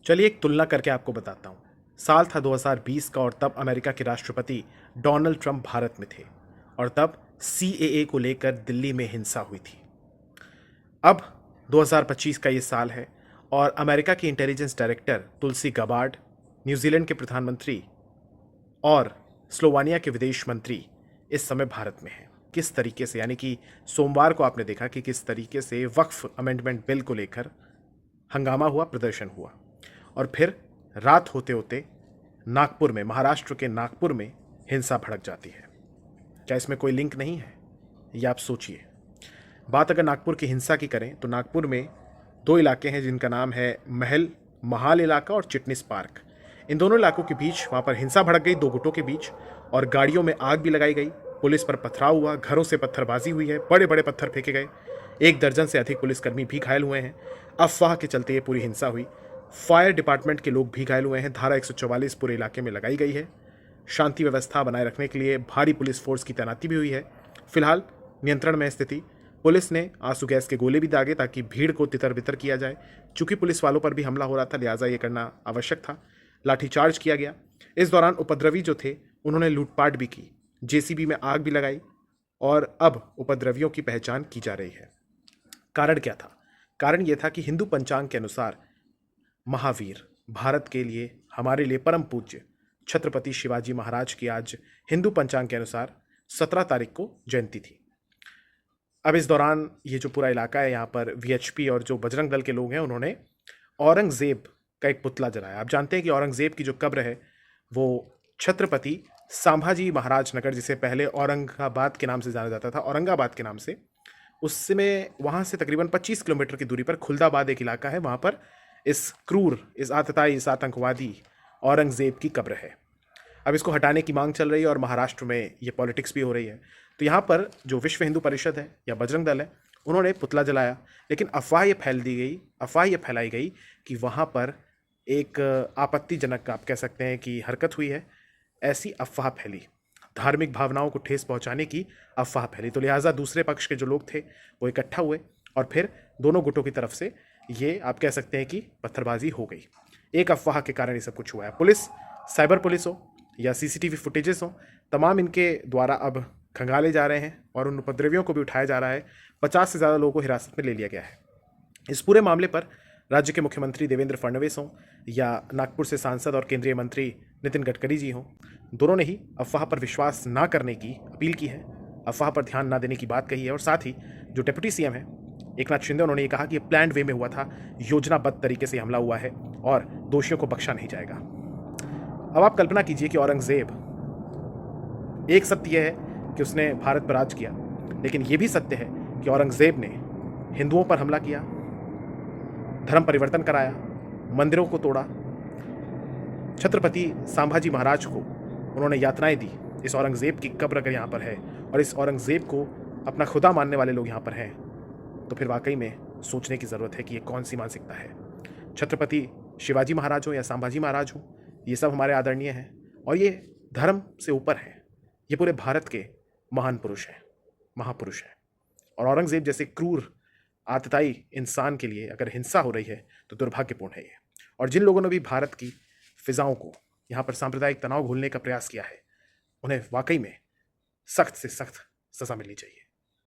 चलिए एक तुलना करके आपको बताता हूँ। साल था 2020 का और तब अमेरिका के राष्ट्रपति डोनाल्ड ट्रंप भारत में थे और तब सीएए को लेकर दिल्ली में हिंसा हुई थी। अब 2025 का ये साल है और अमेरिका की इंटेलिजेंस डायरेक्टर तुलसी गबार्ड, न्यूजीलैंड के प्रधानमंत्री और स्लोवानिया के विदेश मंत्री इस समय भारत में हैं। किस तरीके से, यानी कि सोमवार को आपने देखा कि किस तरीके से वक्फ अमेंडमेंट बिल को लेकर हंगामा हुआ, प्रदर्शन हुआ और फिर रात होते होते नागपुर में, महाराष्ट्र के नागपुर में हिंसा भड़क जाती है। क्या इसमें कोई लिंक नहीं है? ये आप सोचिए। बात अगर नागपुर की हिंसा की करें तो नागपुर में दो इलाके हैं जिनका नाम है महाल इलाका और चिटनिस पार्क। इन दोनों इलाकों के बीच वहाँ पर हिंसा भड़क गई, दो गुटों के बीच, और गाड़ियों में आग भी लगाई गई। पुलिस पर पथराव हुआ, घरों से पत्थरबाजी हुई है, बड़े बड़े पत्थर फेंके गए। 1 दर्जन से अधिक पुलिसकर्मी भी घायल हुए हैं। अफवाह के चलते ये पूरी हिंसा हुई। फायर डिपार्टमेंट के लोग भी घायल हुए हैं। धारा 144 पूरे इलाके में लगाई गई है। शांति व्यवस्था बनाए रखने के लिए भारी पुलिस फोर्स की तैनाती भी हुई है। फिलहाल नियंत्रण में स्थिति। पुलिस ने आंसू गैस के गोले भी दागे ताकि भीड़ को तितर बितर किया जाए। चूंकि पुलिस वालों पर भी हमला हो रहा था, लिहाजा ये करना आवश्यक था। लाठीचार्ज किया गया। इस दौरान उपद्रवी जो थे उन्होंने लूटपाट भी की, जेसीबी में आग भी लगाई और अब उपद्रवियों की पहचान की जा रही है। कारण क्या था? कारण यह था कि हिंदू पंचांग के अनुसार महावीर, भारत के लिए, हमारे लिए परम पूज्य छत्रपति शिवाजी महाराज की आज हिंदू पंचांग के अनुसार 17 तारीख को जयंती थी। अब इस दौरान ये जो पूरा इलाका है, यहाँ पर वीएचपी और जो बजरंग दल के लोग हैं उन्होंने औरंगजेब का एक पुतला जलाया। आप जानते हैं कि औरंगजेब की जो कब्र है वो छत्रपति संभाजी महाराज नगर, जिसे पहले औरंगाबाद के नाम से जाना जाता था, औरंगाबाद के नाम से, उसमें वहाँ से तकरीबन 25 किलोमीटर की दूरी पर खुलदाबाद एक इलाका है, वहाँ पर इस क्रूर, इस आतताई, इस आतंकवादी औरंगजेब की कब्र है। अब इसको हटाने की मांग चल रही है और महाराष्ट्र में ये पॉलिटिक्स भी हो रही है। तो यहाँ पर जो विश्व हिंदू परिषद है या बजरंग दल है, उन्होंने पुतला जलाया, लेकिन अफवाह ये फैलाई गई कि वहाँ पर एक आपत्तिजनक, आप कह सकते हैं कि, हरकत हुई है। ऐसी अफवाह फैली, धार्मिक भावनाओं को ठेस पहुँचाने की अफवाह फैली। तो लिहाजा दूसरे पक्ष के जो लोग थे वो इकट्ठा हुए और फिर दोनों गुटों की तरफ से ये, आप कह सकते हैं कि, पत्थरबाजी हो गई। एक अफवाह के कारण ये सब कुछ हुआ है। पुलिस, साइबर पुलिस हो या सीसीटीवी फुटेजेस हो, तमाम इनके द्वारा अब खंगाले जा रहे हैं और उन उपद्रवियों को भी उठाया जा रहा है। 50 से ज़्यादा लोगों को हिरासत में ले लिया गया है। इस पूरे मामले पर राज्य के मुख्यमंत्री देवेंद्र फडणवीस हों या नागपुर से सांसद और केंद्रीय मंत्री नितिन गडकरी जी हों, दोनों ने ही अफवाह पर विश्वास ना करने की अपील की है, अफवाह पर ध्यान ना देने की बात कही है। और साथ ही जो डिप्टी सीएम है एकनाथ शिंदे, उन्होंने ये कहा कि ये प्लान्ड वे में हुआ था, योजनाबद्ध तरीके से हमला हुआ है और दोषियों को बख्शा नहीं जाएगा। अब आप कल्पना कीजिए कि औरंगजेब, एक सत्य यह है कि उसने भारत पर राज किया, लेकिन यह भी सत्य है कि औरंगजेब ने हिंदुओं पर हमला किया, धर्म परिवर्तन कराया, मंदिरों को तोड़ा, छत्रपति संभाजी महाराज को उन्होंने यातनाएं दी। इस औरंगजेब की कब्र अगर यहाँ पर है और इस औरंगजेब को अपना खुदा मानने वाले लोग यहाँ पर हैं, तो फिर वाकई में सोचने की ज़रूरत है कि ये कौन सी मानसिकता है। छत्रपति शिवाजी महाराज हो या संभाजी महाराज हो, ये सब हमारे आदरणीय हैं और ये धर्म से ऊपर हैं। ये पूरे भारत के महान पुरुष हैं, महापुरुष हैं। और औरंगजेब जैसे क्रूर, आतताई इंसान के लिए अगर हिंसा हो रही है तो दुर्भाग्यपूर्ण है ये। और जिन लोगों ने भी भारत की फिजाओं को, यहाँ पर सांप्रदायिक तनाव घोलने का प्रयास किया है, उन्हें वाकई में सख्त से सख्त सज़ा मिलनी चाहिए।